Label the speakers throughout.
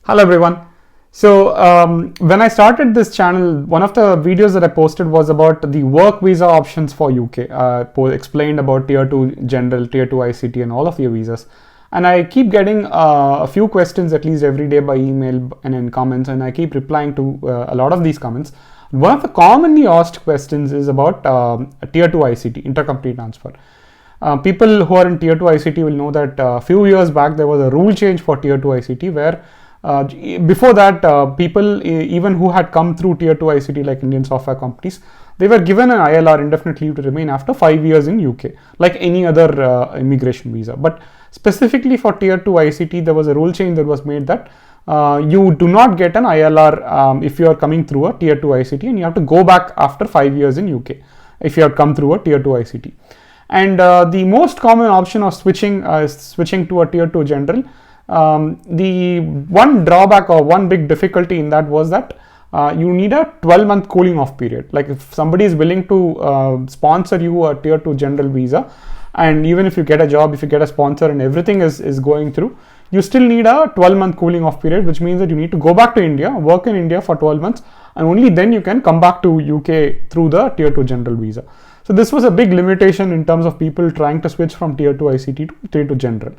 Speaker 1: Hello everyone. So when I started this channel, one of the videos that I posted was about the work visa options for UK. Explained about tier 2 general, tier 2 ICT and all of your visas. And I keep getting a few questions at least every day by email and in comments, and I keep replying to a lot of these comments. One of the commonly asked questions is about tier 2 ICT, intercompany transfer. People who are in tier 2 ICT will know that a few years back there was a rule change for tier 2 ICT where before that, people even who had come through tier 2 ICT like Indian software companies, they were given an ILR, indefinite leave to remain, after 5 years in UK, like any other immigration visa. But specifically for tier 2 ICT, there was a rule change that was made that you do not get an ILR if you are coming through a tier 2 ICT, and you have to go back after 5 years in UK if you have come through a tier 2 ICT. And the most common option of switching to a tier 2 general. The one drawback or one big difficulty in that was that you need a 12-month cooling off period. Like if somebody is willing to sponsor you a tier 2 general visa, and even if you get a job, if you get a sponsor and everything is going through, you still need a 12-month cooling off period, which means that you need to go back to India, work in India for 12 months, and only then you can come back to UK through the tier 2 general visa. So this was a big limitation in terms of people trying to switch from tier 2 ICT to tier 2 general.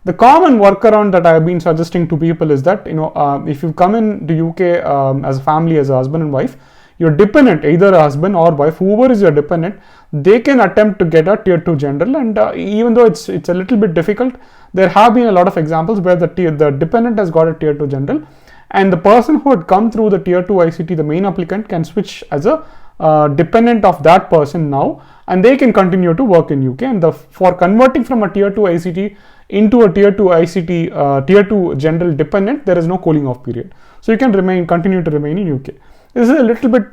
Speaker 1: The common workaround that I have been suggesting to people is that, if you come into UK as a family, as a husband and wife, your dependent, either a husband or wife, whoever is your dependent, they can attempt to get a tier 2 general. And even though it's a little bit difficult, there have been a lot of examples where the dependent has got a tier 2 general, and the person who had come through the tier 2 ICT, the main applicant, can switch as a dependent of that person now, and they can continue to work in UK. And for converting from a tier 2 ICT into a tier 2 ICT, tier 2 general dependent, there is no cooling off period. So you can continue to remain in UK. This is a little bit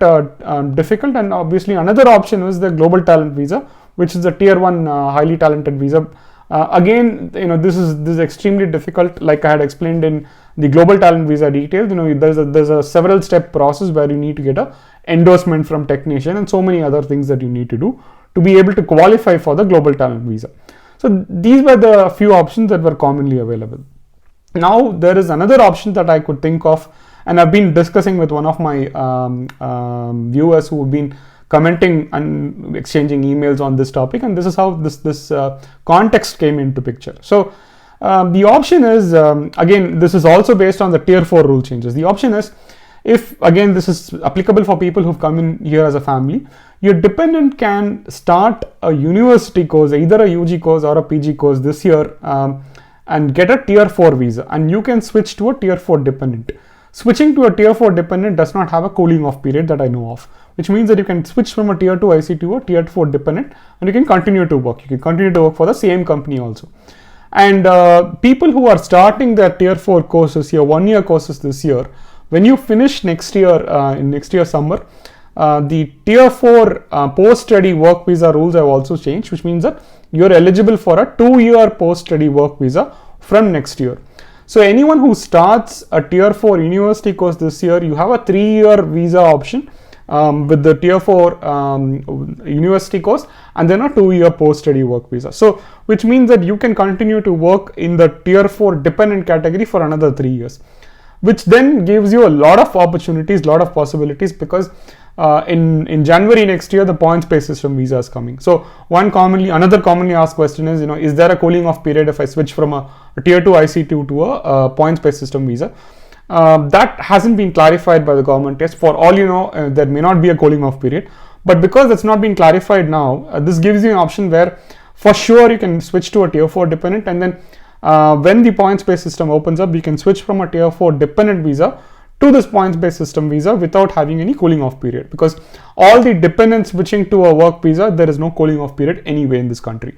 Speaker 1: difficult, and obviously another option is the global talent visa, which is the tier 1 highly talented visa. Again, this is extremely difficult. Like I had explained in the global talent visa details, there's a several step process where you need to get a endorsement from technician and so many other things that you need to do to be able to qualify for the global talent visa. So these were the few options that were commonly available. Now there is another option that I could think of, and I've been discussing with one of my viewers who have been commenting and exchanging emails on this topic, and this is how this context came into picture. So the option is, again, this is also based on the tier 4 rule changes. The option is, if again this is applicable for people who've come in here as a family, your dependent can start a university course, either a UG course or a PG course this year, and get a tier 4 visa, and you can switch to a tier 4 dependent. Switching to a tier 4 dependent does not have a cooling off period that I know of, which means that you can switch from a tier 2 ICT to a tier 4 dependent, and you can continue to work. You can continue to work for the same company also. And people who are starting their tier 4 courses here, 1-year courses this year, when you finish next year, in next year summer, the tier 4 post-study work visa rules have also changed, which means that you're eligible for a 2-year post-study work visa from next year. So anyone who starts a tier 4 university course this year, you have a 3-year visa option with the tier 4 university course, and then a 2-year post-study work visa. So which means that you can continue to work in the tier 4 dependent category for another 3 years, which then gives you a lot of opportunities, lot of possibilities, because in January next year, the points-based system visa is coming. So another commonly asked question is there a cooling off period if I switch from a tier 2 ICT to a points-based system visa? That hasn't been clarified by the government yet. For all you know, there may not be a cooling off period, but because it's not been clarified now, this gives you an option where for sure you can switch to a tier 4 dependent, and then when the points-based system opens up, you can switch from a tier 4 dependent visa to this points-based system visa without having any cooling off period, because all the dependents switching to a work visa, there is no cooling off period anyway in this country.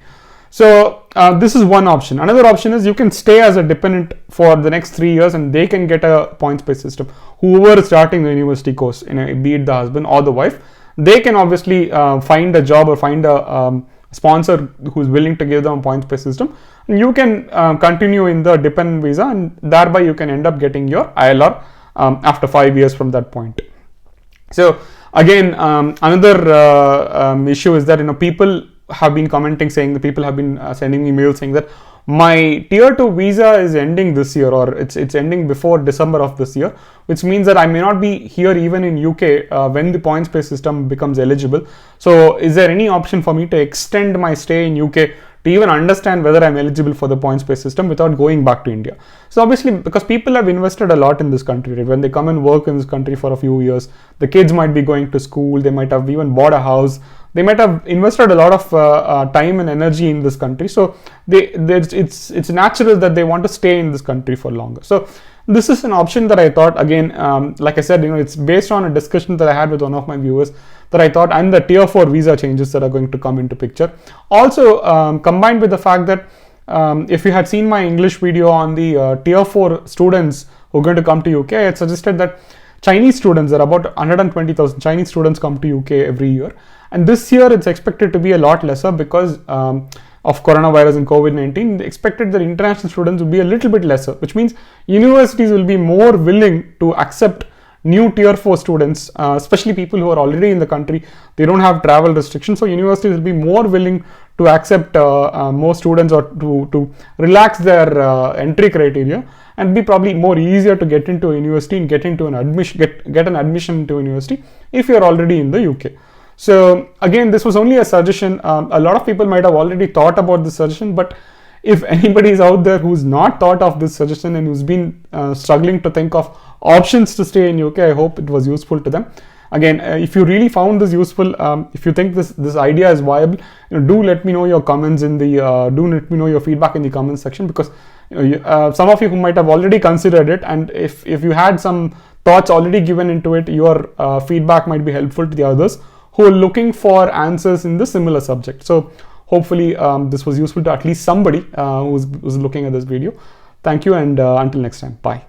Speaker 1: So this is one option. Another option is you can stay as a dependent for the next 3 years, and they can get a points-based system. Whoever is starting the university course, be it the husband or the wife, they can obviously find a job or find a sponsor who's willing to give them a points-based system, and you can continue in the dependent visa, and thereby you can end up getting your ILR after 5 years from that point. So again, another issue is that people have been commenting saying, the people have been sending me mails saying that my tier 2 visa is ending this year, or it's ending before December of this year, which means that I may not be here even in UK when the points based system becomes eligible. So is there any option for me to extend my stay in UK to even understand whether I'm eligible for the points based system without going back to India? So obviously, because people have invested a lot in this country, right? When they come and work in this country for a few years, the kids might be going to school, they might have even bought a house, they might have invested a lot of time and energy in this country. So it's natural that they want to stay in this country for longer. So this is an option that I thought, again, like I said, it's based on a discussion that I had with one of my viewers, that I thought, and the tier 4 visa changes that are going to come into picture. Also, combined with the fact that if you had seen my English video on the tier 4 students who are going to come to UK, I had suggested that Chinese students, there are about 120,000 Chinese students come to UK every year. And this year it's expected to be a lot lesser because of coronavirus and COVID-19. Expected that international students will be a little bit lesser, which means universities will be more willing to accept new tier 4 students, especially people who are already in the country. They don't have travel restrictions, so universities will be more willing to accept more students, or to relax their entry criteria, and be probably more easier to get into a university and get into an admission, get an admission into a university if you're already in the UK. So again, this was only a suggestion. A lot of people might have already thought about this suggestion, but if anybody is out there who's not thought of this suggestion and who's been struggling to think of options to stay in UK, I hope it was useful to them. Again, if you really found this useful, if you think this idea is viable, do let me know your comments in the do let me know your feedback in the comments section, because some of you who might have already considered it, and if you had some thoughts already given into it, your feedback might be helpful to the others who are looking for answers in the similar subject. So hopefully this was useful to at least somebody who's looking at this video. Thank you, and until next time, bye.